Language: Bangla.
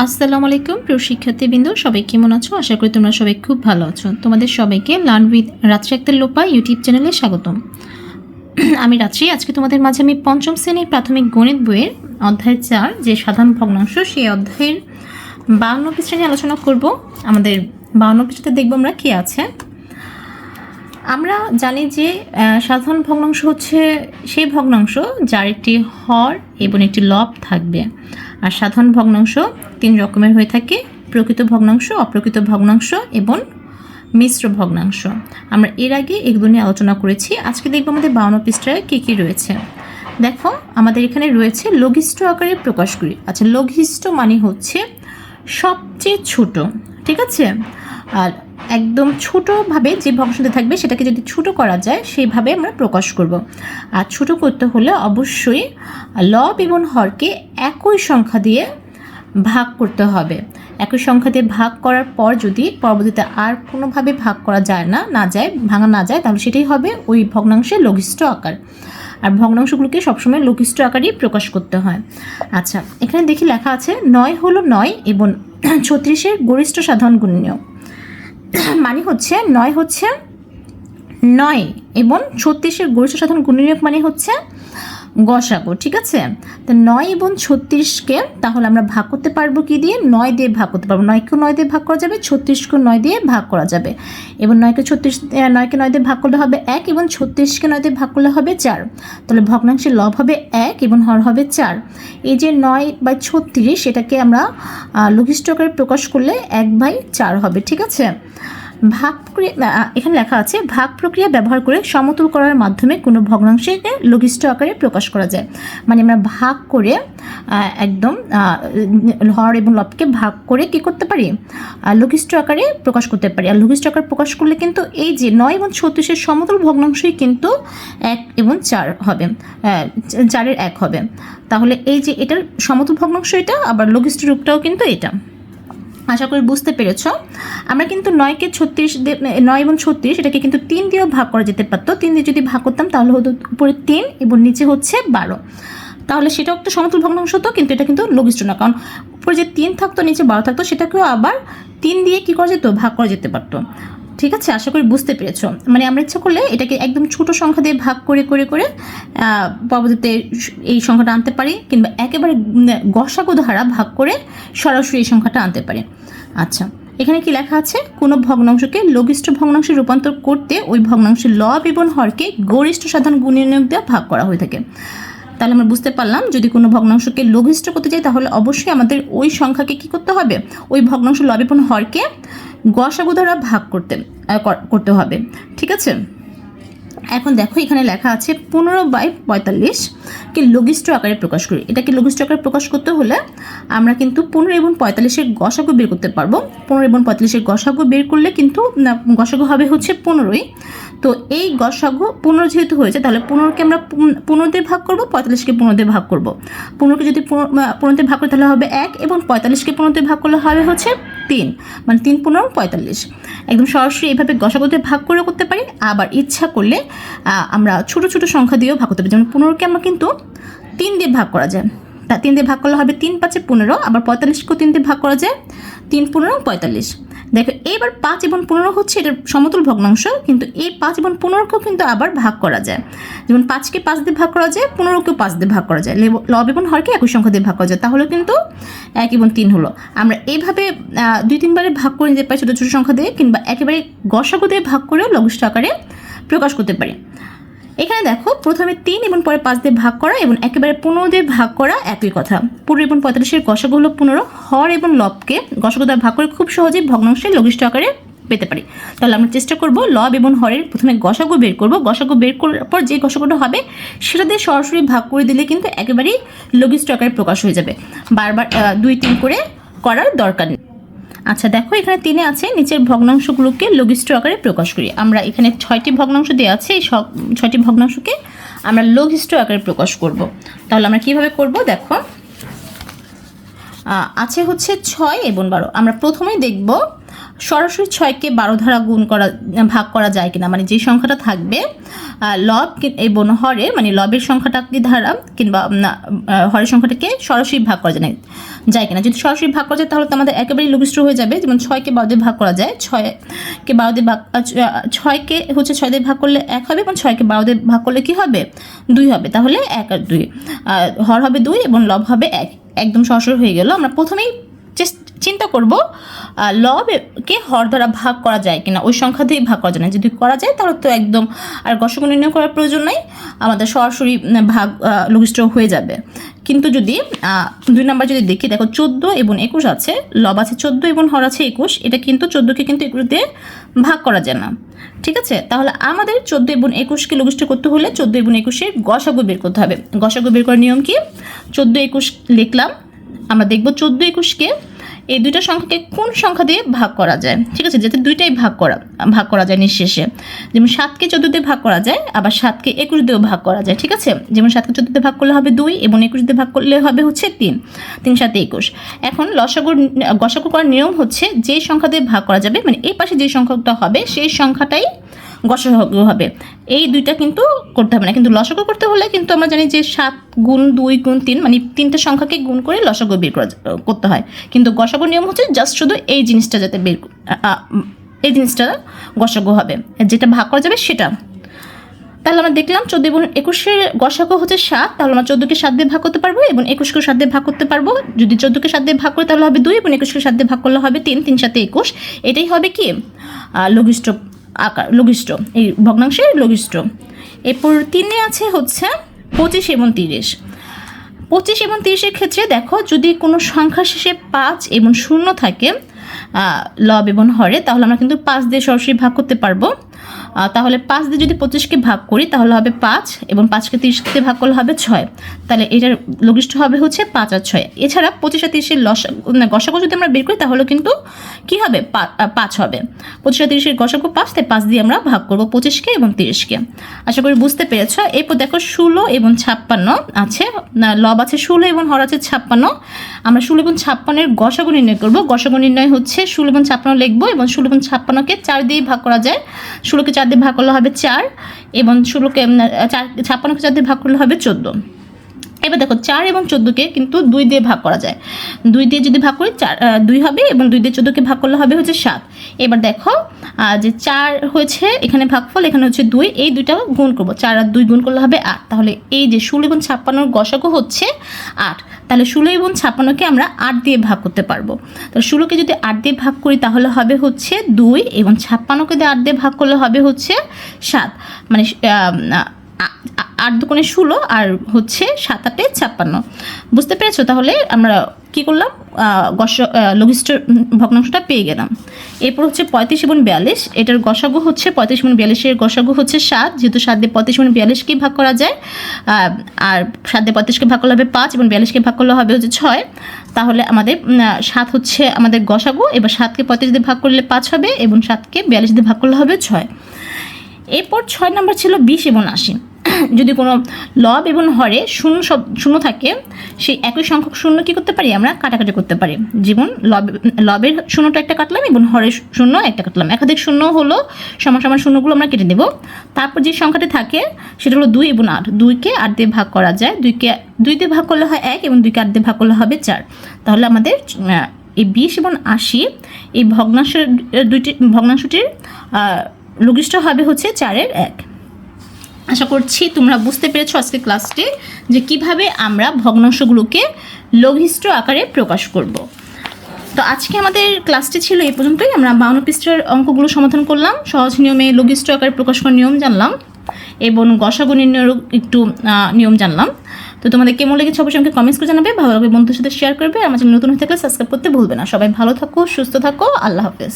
আসসালামু আলাইকুম প্রিয় শিক্ষার্থীবৃন্দ, সবাই কেমন আছো? আশা করি তোমরা সবাই খুব ভালো আছো। তোমাদের সবাইকে লার্ন উইথ রাত্রি আক্তার লোপা ইউটিউব চ্যানেলে স্বাগতম। আমি রাত্রি। আজকে তোমাদের মাঝে আমি পঞ্চম শ্রেণীর প্রাথমিক গণিত বইয়ের অধ্যায় 4 যে সাধারণ ভগ্নাংশ, সেই অধ্যায়ের 52 পৃষ্ঠা নিয়ে আলোচনা করব। আমাদের 52 পৃষ্ঠাতে দেখব আমরা কি আছে। আমরা জানি যে সাধারণ ভগ্নাংশ হচ্ছে সেই ভগ্নাংশ যার একটি হর এবং একটি লব থাকবে। আর সাধারণ ভগ্নাংশ 3 রকমের হয়ে থাকে: প্রকৃত ভগ্নাংশ, অপ্রকৃত ভগ্নাংশ এবং মিশ্র ভগ্নাংশ। আমরা এর আগে এগুলো নিয়ে আলোচনা করেছি। আজকে দেখব আমাদের 52 পৃষ্ঠায় কী কী রয়েছে। দেখো, আমাদের এখানে রয়েছে লঘিষ্ঠ আকারে প্রকাশ করি। আচ্ছা, লঘিষ্ঠ মানে হচ্ছে সবচেয়ে ছোট, ঠিক আছে? আর একদম ছোটোভাবে যে ভগ্নাংশটি থাকবে সেটাকে যদি ছোট করা যায় সেইভাবে আমরা প্রকাশ করব। আর ছোট করতে হলে অবশ্যই লব এবং হরকে একই সংখ্যা দিয়ে ভাগ করতে হবে। একই সংখ্যা দিয়ে ভাগ করার পর যদি পরবর্তীতে আর কোনোভাবে ভাগ করা যায় ভাঙা না যায়, তাহলে সেটাই হবে ওই ভগ্নাংশের লঘিষ্ঠ আকার। আর ভগ্নাংশগুলোকে সবসময় লঘিষ্ঠ আকারেই প্রকাশ করতে হয়। আচ্ছা, এখানে দেখি লেখা আছে 9 হলো 9 এবং 36-এর গরিষ্ঠ সাধারণ গুণনীয়ক। মানে হচ্ছে 9 হচ্ছে 9 এবং 36-এর গরিষ্ঠ সাধারণ গুণনীয়ক মানে হচ্ছে গসাগু, ঠিক আছে? তো 9 এবং 36কে তাহলে আমরা ভাগ করতে পারবো কি দিয়ে? 9 দিয়ে ভাগ করতে পারবো। 9কে 9 দিয়ে ভাগ করা যাবে, 36কে 9 দিয়ে ভাগ করা যাবে। এবং 9কে 9 দিয়ে ভাগ করলে হবে 1 এবং 36কে 9 দিয়ে ভাগ করলে হবে 4। তাহলে ভগ্নাংশের লব হবে 1 এবং হর হবে 4। এই যে 9/36 সেটাকে আমরা লঘিষ্ঠ আকারে প্রকাশ করলে 1/4 হবে, ঠিক আছে? ভাগ প্রক্রিয়া, এখানে লেখা আছে ভাগ প্রক্রিয়া ব্যবহার করে সমতুল করার মাধ্যমে কোনো ভগ্নাংশকে লঘিষ্ঠ আকারে প্রকাশ করা যায়। মানে আমরা ভাগ করে একদম হর এবং লবকে ভাগ করে কি করতে পারি? লঘিষ্ঠ আকারে প্রকাশ করতে পারি। আর লঘিষ্ঠ আকারে প্রকাশ করলে কিন্তু এই যে 9 এবং 36-এর সমতুল ভগ্নাংশই কিন্তু 1 এবং 4 হবে, 4-এর 1 হবে। তাহলে এই যে এটার সমতুল ভগ্নাংশ এটা, আবার লঘিষ্ঠ রূপটাও কিন্তু এটা। আশা করি বুঝতে পেরেছ। আমরা কিন্তু 9 এবং 36 এটাকে কিন্তু 3 দিয়েও ভাগ করা যেতে পারতো। 3 দিয়ে যদি ভাগ করতাম তাহলে হতো উপরে 3 এবং নিচে হচ্ছে 12। তাহলে সেটাও একটা সমতুল ভগ্নাংশ হতো, কিন্তু এটা কিন্তু লঘিষ্ঠ না, কারণ উপরে যে 3 থাকতো নিচে 12 থাকতো, সেটাকেও আবার 3 দিয়ে কী করা যেত? ভাগ করা যেতে পারতো। ঠিক আছে, আশা করি বুঝতে পেরেছ। মানে আমরা ইচ্ছা করলে এটাকে একদম ছোট সংখ্যা দিয়ে ভাগ করে পরবর্তীতে এই সংখ্যাটা আনতে পারি, কিংবা একেবারে গসাগু ধারা ভাগ করে সরাসরি এই সংখ্যাটা আনতে পারি। আচ্ছা, এখানে কি লেখা আছে? কোনো ভগ্নাংশকে লঘিষ্ঠ ভগ্নাংশে রূপান্তর করতে ওই ভগ্নাংশের লব এবং হরকে গরিষ্ঠ সাধারণ গুণনীয়ক দিয়ে ভাগ করা হয়ে থাকে। তাহলে আমরা বুঝতে পারলাম, যদি কোনো ভগ্নাংশকে লঘিষ্ঠ করতে চাই তাহলে অবশ্যই আমাদের ওই সংখ্যাকে কি করতে হবে? ওই ভগ্নাংশ লব এবং হরকে গসাগু দ্বারা ভাগ করতে হবে, ঠিক আছে? এখন দেখো, এখানে লেখা আছে 15/45 কে লঘিষ্ঠ আকারে প্রকাশ করি। এটাকে লঘিষ্ঠ আকারে প্রকাশ করতে হলে আমরা কিন্তু 15 এবং 45-এর গসাগু বের করতে পারবো। 15 এবং 45-এর গসাগু বের করলে কিন্তু গসাগু হবে হচ্ছে 15ই। তো এই গসাগু 15 যেহেতু হয়েছে, তাহলে 15কে আমরা 15 দিয়ে ভাগ করবো, 45কে 15 দিয়ে ভাগ করবো। 15কে যদি 15 দিয়ে ভাগ করি তাহলে হবে 1, এবং 45কে 15 দিয়ে ভাগ করলে হবে হচ্ছে 3, মানে 3 15 45। একদম সরাসরি এইভাবে গসাগু দিয়ে ভাগ করে করতে পারি। আবার ইচ্ছা করলে আমরা ছোট ছোট সংখ্যা দিয়েও ভাগ করতে পারি। যেমন 15কে আমরা কিন্তু 3 দিয়ে ভাগ করা যায়। 3 দিয়ে ভাগ করলে হবে 3 5 15, আবার 45কেও 3 দিয়ে ভাগ করা যায়, 3 15 45। দেখো, এবার 5 এবং 15 হচ্ছে এটার সমতুল ভগ্নাংশ, কিন্তু এই 5 এবং 15কেও কিন্তু আবার ভাগ করা যায়। যেমন 5কে 5 দিয়ে ভাগ করা যায়, 15কেও 5 দিয়ে ভাগ করা যায়, লব এবং হরকে একই সংখ্যা দিয়ে ভাগ করা যায়, তাহলে কিন্তু 1 এবং 3 হলো। আমরা এইভাবে 2-3 বারে ভাগ করে নিতে পারি ছোটো ছোটো সংখ্যা দিয়ে, কিংবা একেবারে গসাগু দিয়ে ভাগ করেও লঘিষ্ঠ আকারে প্রকাশ করতে পারি। এখানে দেখো, প্রথমে 3 এবং পরে 5 দিয়ে ভাগ করা এবং একেবারে 15 দিয়ে ভাগ করা একই কথা। 15 এবং 45-এর গসাগু হলো 15। হর এবং লবকে গসাগু দ্বারা ভাগ করে খুব সহজেই ভগ্নাংশের লঘিষ্ঠ আকারে পেতে পারি। তাহলে আমরা চেষ্টা করব লব এবং হরের প্রথমে গসাগু বের করব। গসাগু বের করার পর যে গসাগুটা হবে সেটা দিয়ে সরাসরি ভাগ করে দিলে কিন্তু একেবারেই লঘিষ্ঠ আকারে প্রকাশ হয়ে যাবে। বারবার 2-3 করে করার দরকার নেই। আচ্ছা, দেখো, এখানে 3-এ আছে নিচের ভগ্নাংশগুলোকে লঘিষ্ঠ আকারে প্রকাশ করি। আমরা এখানে 6টি ভগ্নাংশ দেওয়া আছে, এই 6টি ভগ্নাংশকে আমরা লঘিষ্ঠ আকারে প্রকাশ করব। তাহলে আমরা কিভাবে করব? দেখো, আছে হচ্ছে 6 এবং 12। আমরা প্রথমেই দেখব সরাসরি 6কে 12 দ্বারা ভাগ করা যায় কিনা, মানে যে সংখ্যাটা থাকবে লব এবং হরের, মানে লবের সংখ্যাটাকে দ্বারা কিংবা হরের সংখ্যাটাকে সরাসরি ভাগ করা যায় কিনা। যদি সরাসরি ভাগ করা যায় তাহলে তো আমাদের একেবারেই লঘিষ্ঠ হয়ে যাবে। যেমন 6কে 12 দিয়ে ভাগ করা যায়, 6কে 12 দিয়ে ভাগ 6কে হচ্ছে 6 দিয়ে ভাগ করলে 1 হবে এবং 6কে 12 দিয়ে ভাগ করলে কি হবে 2 হবে। তাহলে 1 আর 2 হর হবে 2 এবং লব হবে 1, একদম সরাসরি হয়ে গেল। আমরা প্রথমেই চিন্তা করব লবকে হর দ্বারা ভাগ করা যায় কিনা, ওই সংখ্যা দিয়ে ভাগ করা যায় না। যদি করা যায় তাহলে তো একদম আর গসক নির্ণয় করার প্রয়োজন নাই, আমাদের সরাসরি ভাগ লঘিষ্ঠ হয়ে যাবে। কিন্তু যদি 2 নাম্বার যদি দেখি, দেখো 14 এবং 21 আছে, লব আছে 14 এবং হর আছে 21, এটা কিন্তু 14কে কিন্তু 21 দিয়ে ভাগ করা যায় না। ঠিক আছে, তাহলে আমাদের 14 এবং 21কে লঘিষ্ঠ করতে হলে 14 এবং 21-এর গসাগু বের করতে হবে। গসাগু বের করার নিয়ম কি, 14 21 লিখলাম, আমরা দেখব 14 21-কে এই দুইটা সংখ্যাকে কোন সংখ্যা দিয়ে ভাগ করা যায়। ঠিক আছে, যাতে দুইটাই ভাগ করা যায় নিঃশেষে। যেমন 7কে 14 দিয়ে ভাগ করা যায়, আবার 7কে 21 দিয়েও ভাগ করা যায়। ঠিক আছে, যেমন 7কে 14 দিয়ে ভাগ করলে হবে 2 এবং 21 দিয়ে ভাগ করলে হবে হচ্ছে 3, 3 7 21। এখন গসাগু করার নিয়ম হচ্ছে যে সংখ্যা দিয়ে ভাগ করা যাবে, মানে এই পাশে যে সংখ্যাটা হবে সেই সংখ্যাটাই গসাগু হবে। এই দুইটা কিন্তু করতে হবে না, কিন্তু লসাগু করতে হলে কিন্তু আমরা জানি যে 7 গুণ 2 গুণ 3, মানে 3টে সংখ্যাকে গুণ করে লসাগু বের করতে হয়। কিন্তু গসাগুর নিয়ম হচ্ছে জাস্ট শুধু এই জিনিসটা যাতে এই জিনিসটা গসাগু হবে, যেটা ভাগ করা যাবে সেটা। তাহলে আমরা দেখলাম 14 এবং 21-এর গসাগু হচ্ছে 7, তাহলে আমরা 14কে 7 দিয়ে ভাগ করতে পারবো এবং 21কে 7 দিয়ে ভাগ করতে পারবো। যদি 14কে 7 দিয়ে ভাগ করি তাহলে হবে 2 এবং 21কে 7 দিয়ে ভাগ করলে হবে 3, 3 7 21। এটাই হবে কি লঘিষ্ঠ আকার, লঘিষ্ঠ, এই ভগ্নাংশের লঘিষ্ঠ। এরপর 3-এ আছে হচ্ছে 25 এবং 30। 25 এবং 30-এর ক্ষেত্রে দেখো, যদি কোনো সংখ্যা শেষে 5 এবং 0 থাকে লব এবং হরে, তাহলে আমরা কিন্তু 5 দিয়ে সরাসরি ভাগ করতে পারবো। তাহলে 5 দিয়ে যদি 25-কে ভাগ করি তাহলে হবে 5 এবং 5কে 30 দিয়ে ভাগ করলে হবে 6। তাহলে এটার লঘিষ্ঠ হবে হচ্ছে 5 আর 6। এছাড়া 25 আর 30-এর গসাগু যদি আমরা বের করি তাহলে কিন্তু কি হবে 5 হবে। 25 আর 30-এর গসাগু 5, তাই 5 দিয়ে আমরা ভাগ করবো 25কে এবং 30-কে। আশা করি বুঝতে পেরেছ। এরপর দেখো 16 এবং 56 আছে, লব আছে 16 এবং হর আছে 56। আমরা 16 এবং 56-এর গসাগু নির্ণয় করবো। গসাগু নির্ণয় হচ্ছে 16 এবং 56 লিখবো এবং 16 এবং 56-কে 4 দিয়ে ভাগ করা যায়। 16কে 4 দিয়ে ভাগ করলে হবে 4 এবং 56কে 4 দিয়ে ভাগ করলে হবে 14। এবার দেখো 4 এবং 14-কে কিন্তু 2 দিয়ে ভাগ করা যায়। 2 দিয়ে যদি ভাগ করি 2 হবে এবং 2 দিয়ে 14-কে ভাগ করলে হবে হচ্ছে 7। এবার দেখো যে 4 হয়েছে, এখানে ভাগফল, এখানে হচ্ছে 2, এই দুইটা গুণ করবো, 4 আর 2 গুণ করলে হবে 8। তাহলে এই যে 16 এবং 56-এর গসাগু হচ্ছে 8। তাহলে 16 এবং 56-কে আমরা 8 দিয়ে ভাগ করতে পারবো। তাহলে 16-কে যদি 8 দিয়ে ভাগ করি তাহলে হবে হচ্ছে 2 এবং 56-কে দিয়ে 8 দিয়ে ভাগ করলে হবে হচ্ছে 7, মানে 8 দুগুণে 16 আর হচ্ছে 7 8 56। বুঝতে পেরেছো? তাহলে আমরা কি করলাম, লঘিষ্ঠ ভগ্নাংশটা পেয়ে গেলাম। এরপর হচ্ছে 35 এবং 42, এটার গসাগু হচ্ছে 35 এবং 42-এর গসাগু হচ্ছে 7, যেহেতু 7 দিয়ে 35 এবং 42-কে ভাগ করা যায়, আর 7 দিয়ে 35-কে ভাগ করলে হবে 5 এবং 42-কে ভাগ করলে হবে হচ্ছে 6। তাহলে আমাদের 7 হচ্ছে আমাদের গসাগু। এবার 7কে 35 দিয়ে ভাগ করলে 5 হবে এবং 7কে 42 দিয়ে ভাগ করলে হবে 6। এরপর 6 নাম্বার ছিল 20 এবং 80। যদি কোনো লব এবং হরে শূন্য থাকে, সেই একই সংখ্যক শূন্য কী করতে পারি, আমরা কাটাকাটি করতে পারি। যেমন লবের শূন্যটা একটা কাটলাম এবং হরের শূন্য একটা কাটলাম, একাধিক শূন্য হলো সমান সমান শূন্যগুলো আমরা কেটে দেব। তারপর যে সংখ্যাটি থাকে সেটা হলো 2 এবং 8। 2কে 8 দিয়ে ভাগ করা যায়, 2কে 2 দিয়ে ভাগ করলে হয় 1 এবং 2কে 8 দিয়ে ভাগ করলে হবে 4। তাহলে আমাদের এই 20 এবং 80 এই ভগ্নাংশটির লঘিষ্ঠ হবে হচ্ছে 4-এর 1। আশা করছি তোমরা বুঝতে পেরেছো আজকের ক্লাসটি যে কিভাবে আমরা ভগ্নাংশগুলোকে লঘিষ্ঠ আকারে প্রকাশ করব। তো আজকে আমাদের ক্লাসটি ছিল এই পর্যন্তই। আমরা 52 পৃষ্ঠার অঙ্কগুলো সমাধান করলাম, সহজ নিয়মে লঘিষ্ঠ আকারে প্রকাশ করার নিয়ম জানলাম এবং গসাগু নির্ণয়েরও একটু নিয়ম জানলাম। তো তোমাদের কেমন লেগেছে অবশ্যই আমাকে কমেন্টস করে জানাবে, ভালো লাগবে বন্ধুদের সাথে শেয়ার করবে। আমার চ্যানেল নতুন হয়ে থাকলে সাবস্ক্রাইব করতে ভুলবে না। সবাই ভালো থাকো, সুস্থ থাকো, আল্লাহ হাফেজ।